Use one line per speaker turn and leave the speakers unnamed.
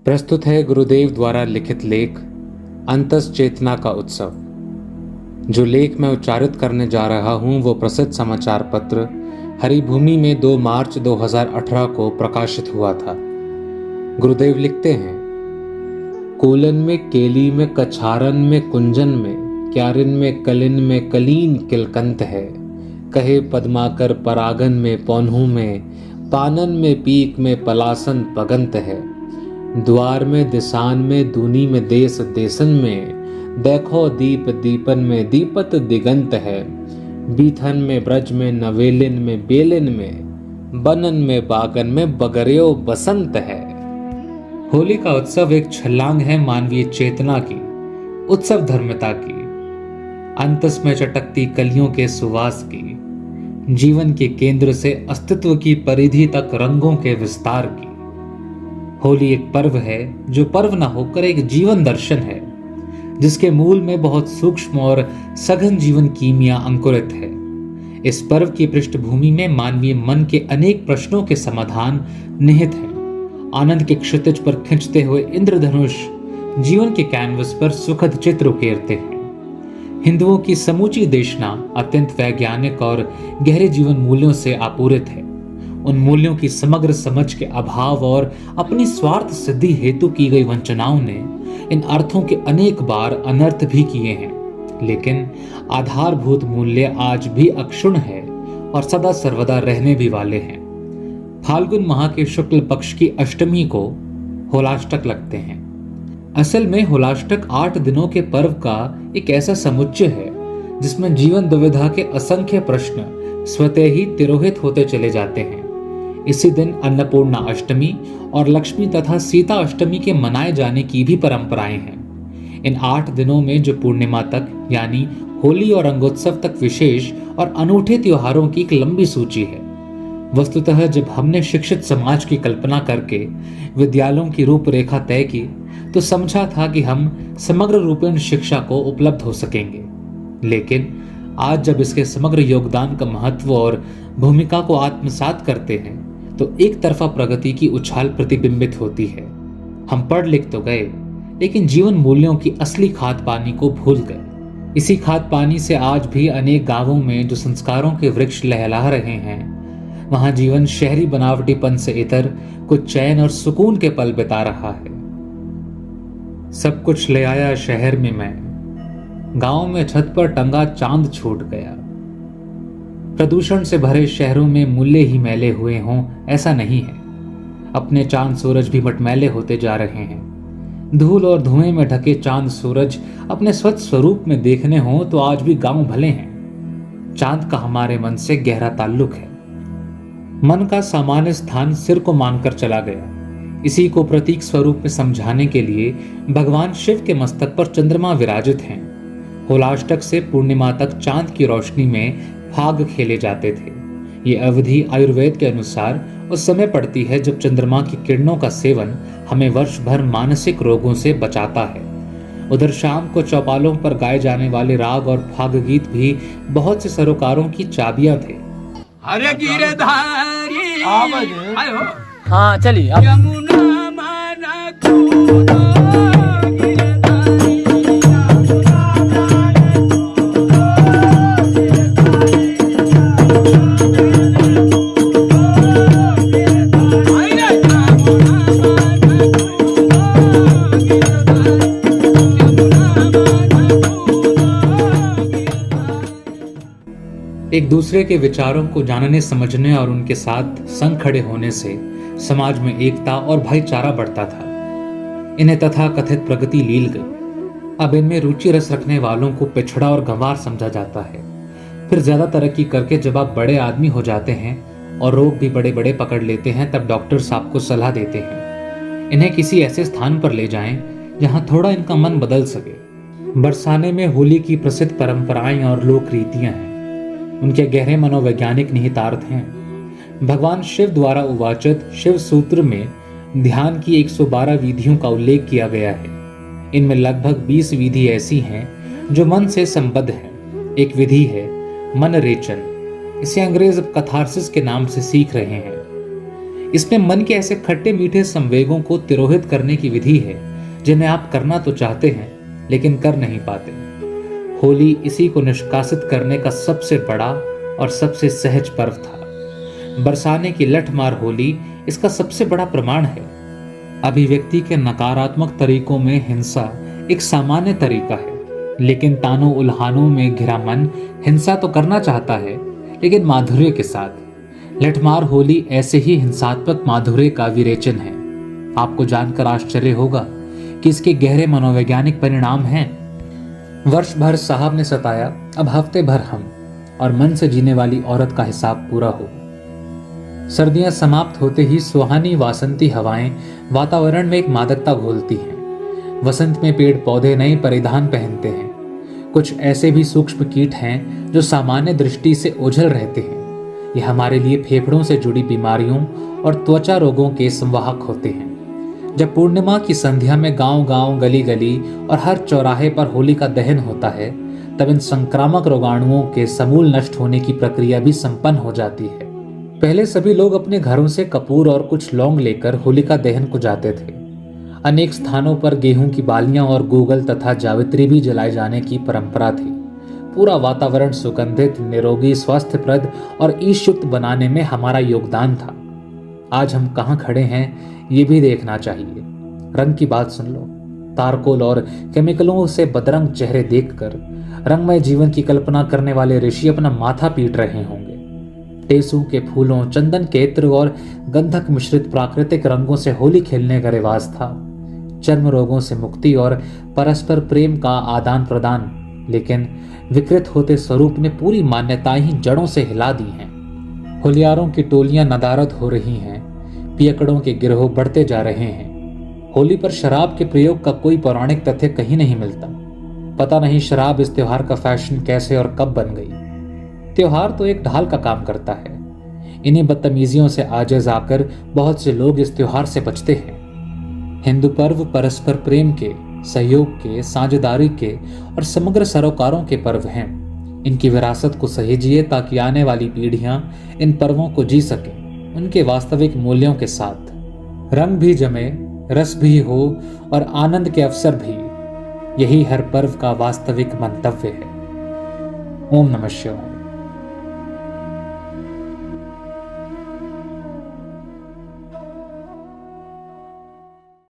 प्रस्तुत है गुरुदेव द्वारा लिखित लेख अंतस चेतना का उत्सव। जो लेख मैं उच्चारित करने जा रहा हूं वो प्रसिद्ध समाचार पत्र हरिभूमि में 2 मार्च 2018 को प्रकाशित हुआ था। गुरुदेव लिखते हैं, कोलन में केली में कछारन में कुंजन में क्यारिन में कलिन में कलीन किलकंत है। कहे पद्माकर परागन में पौन्हू में पानन में पीक में पलासन पगंत है। द्वार में दिसान में दूनी में देश देसन में देखो दीप दीपन में दीपत दिगंत है। बीथन में ब्रज में नवेलिन में बेलिन में बनन में बागन में बगरियो बसंत है। होली का उत्सव एक छलांग है मानवीय चेतना की, उत्सव धर्मता की, अंतस में चटकती कलियों के सुवास की, जीवन के केंद्र से अस्तित्व की परिधि तक रंगों के विस्तार की। होली एक पर्व है जो पर्व न होकर एक जीवन दर्शन है, जिसके मूल में बहुत सूक्ष्म और सघन जीवन कीमिया अंकुरित है। इस पर्व की पृष्ठभूमि में मानवीय मन के अनेक प्रश्नों के समाधान निहित हैं। आनंद के क्षितिज पर खिंचते हुए इंद्रधनुष जीवन के कैनवस पर सुखद चित्र उकेरते हैं। हिंदुओं की समूची देशना अत्यंत वैज्ञानिक और गहरे जीवन मूल्यों से आपूरित है। उन मूल्यों की समग्र समझ के अभाव और अपनी स्वार्थ सिद्धि हेतु की गई वंचनाओं ने इन अर्थों के अनेक बार अनर्थ भी किए हैं, लेकिन आधारभूत मूल्य आज भी अक्षुण्ण है और सदा सर्वदा रहने भी वाले हैं। फाल्गुन माह के शुक्ल पक्ष की अष्टमी को होलाष्टक लगते हैं। असल में होलाष्टक 8 दिनों के पर्व का एक ऐसा समुच्चय है जिसमें जीवन दुविधा के असंख्य प्रश्न स्वतः ही तिरोहित होते चले जाते हैं। इसी दिन अन्नपूर्णा अष्टमी और लक्ष्मी तथा सीता अष्टमी के मनाए जाने की भी परंपराएं हैं। इन 8 दिनों में जो पूर्णिमा तक यानी होली और रंगोत्सव तक विशेष और अनूठे त्योहारों की एक लंबी सूची है। वस्तुतः जब हमने शिक्षित समाज की कल्पना करके विद्यालयों की रूपरेखा तय की तो समझा था कि हम समग्र रूपेण शिक्षा को उपलब्ध हो सकेंगे, लेकिन आज जब इसके समग्र योगदान का महत्व और भूमिका को आत्मसात करते हैं तो एक तरफा प्रगति की उछाल प्रतिबिंबित होती है। हम पढ़ लिख तो गए, लेकिन जीवन मूल्यों की असली खाद पानी को भूल गए। इसी खाद पानी से आज भी अनेक गांवों में जो संस्कारों के वृक्ष लहला रहे हैं, वहां जीवन शहरी बनावटीपन से इतर कुछ चैन और सुकून के पल बिता रहा है। सब कुछ ले आया शहर में मैं, गांव में छत पर टंगा चांद छूट गया। प्रदूषण से भरे शहरों में मूल्य ही मैले हुए हों ऐसा नहीं है। अपने चांद सूरज भी मटमैले होते जा रहे हैं। धूल और धुएं में ढके चांद सूरज अपने स्वच्छ स्वरूप में देखने हों तो आज भी गांव भले हैं। चांद का हमारे मन से गहरा ताल्लुक है। मन का सामान्य स्थान सिर को मानकर चला गया। इसी को प्रतीक स्वरूप में समझाने के लिए भगवान शिव के मस्तक पर चंद्रमा विराजित हैं। होलाष्टक से पूर्णिमा तक चांद की रोशनी में फाग खेले जाते थे। ये अवधि आयुर्वेद के अनुसार उस समय पड़ती है जब चंद्रमा की किरणों का सेवन हमें वर्ष भर मानसिक रोगों से बचाता है। उधर शाम को चौपालों पर गाए जाने वाले राग और फाग गीत भी बहुत से सरोकारों की चाबियां थे।
हरे गिरधारी आयो
हाँ चलिए
यमुना माना कूदो गिरधारी
एक दूसरे के विचारों को जानने समझने और उनके साथ संग खड़े होने से समाज में एकता और भाईचारा बढ़ता था। इन्हें तथा कथित प्रगति लील गई। अब इनमें रुचि रस रखने वालों को पिछड़ा और गंवार समझा जाता है। फिर ज्यादा तरक्की करके जब आप बड़े आदमी हो जाते हैं और रोग भी बड़े बड़े पकड़ लेते हैं, तब डॉक्टर्स आपको सलाह देते हैं इन्हें किसी ऐसे स्थान पर ले जाएं जहां थोड़ा इनका मन बदल सके। बरसाने में होली की प्रसिद्ध परंपराएं और लोक रीतियां हैं। उनके गहरे मनोवैज्ञानिक निहितार्थ हैं। भगवान शिव द्वारा उवाचित शिव सूत्र में ध्यान की 112 विधियों का उल्लेख किया गया है। इनमें लगभग 20 विधि ऐसी हैं जो मन से संबद्ध हैं। एक विधि है मन रेचन। इसे अंग्रेज अब कथारसिस के नाम से सीख रहे हैं। इसमें मन के ऐसे खट्टे मीठे संवेगों को तिरोहित करने की विधि है जिन्हें आप करना तो चाहते हैं लेकिन कर नहीं पाते। होली इसी को निष्कासित करने का सबसे बड़ा और सबसे सहज पर्व था। बरसाने की लठमार होली इसका सबसे बड़ा प्रमाण है। अभिव्यक्ति के नकारात्मक तरीकों में हिंसा एक सामान्य तरीका है, लेकिन तानों उल्हानों में घिरा मन हिंसा तो करना चाहता है लेकिन माधुर्य के साथ। लठमार होली ऐसे ही हिंसात्मक माधुर्य का विरेचन है। आपको जानकर आश्चर्य होगा कि इसके गहरे मनोवैज्ञानिक परिणाम हैं। वर्ष भर साहब ने सताया, अब हफ्ते भर हम, और मन से जीने वाली औरत का हिसाब पूरा हो। सर्दियां समाप्त होते ही सुहानी वासंती हवाएं वातावरण में एक मादकता घोलती हैं। वसंत में पेड़ पौधे नए परिधान पहनते हैं। कुछ ऐसे भी सूक्ष्म कीट हैं जो सामान्य दृष्टि से ओझल रहते हैं। ये हमारे लिए फेफड़ों से जुड़ी बीमारियों और त्वचा रोगों के संवाहक होते हैं। जब पूर्णिमा की संध्या में गांव-गांव, गली-गली और हर चौराहे पर होली का दहन होता है, तब इन संक्रामक रोगाणुओं के समूल नष्ट होने की प्रक्रिया भी संपन्न हो जाती है। पहले सभी लोग अपने घरों से कपूर और कुछ लौंग लेकर होलिका दहन को जाते थे। अनेक स्थानों पर गेहूं की बालियां और गूगल तथा जावित्री भी जलाए जाने की परंपरा थी। पूरा वातावरण सुगंधित, निरोगी, स्वास्थ्यप्रद और ईशयुक्त बनाने में हमारा योगदान था। आज हम कहाँ खड़े हैं ये भी देखना चाहिए। रंग की बात सुन लो। तारकोल और केमिकलों से बदरंग चेहरे देखकर रंगमय जीवन की कल्पना करने वाले ऋषि अपना माथा पीट रहे होंगे। टेसू के फूलों, चंदन के इत्र और गंधक मिश्रित प्राकृतिक रंगों से होली खेलने का रिवाज था। चर्म रोगों से मुक्ति और परस्पर प्रेम का आदान प्रदान, लेकिन विकृत होते स्वरूप ने पूरी मान्यताएं ही जड़ों से हिला दी हैं। होलियारों की टोलियां नदारद हो रही हैं, पियकड़ों के गिरोह बढ़ते जा रहे हैं। होली पर शराब के प्रयोग का कोई पौराणिक तथ्य कहीं नहीं मिलता। पता नहीं शराब इस त्योहार का फैशन कैसे और कब बन गई। त्योहार तो एक ढाल का काम करता है। इन्हीं बदतमीजियों से आजिज आकर बहुत से लोग इस त्योहार से बचते हैं। हिंदू पर्व परस्पर प्रेम के, सहयोग के, साझेदारी के और समग्र सरोकारों के पर्व हैं। इनकी विरासत को सहेजिए ताकि आने वाली पीढ़ियां इन पर्वों को जी सकें, उनके वास्तविक मूल्यों के साथ। रंग भी जमे, रस भी हो और आनंद के अवसर भी। यही हर पर्व का वास्तविक मंतव्य है। ओम नमः शिवाय।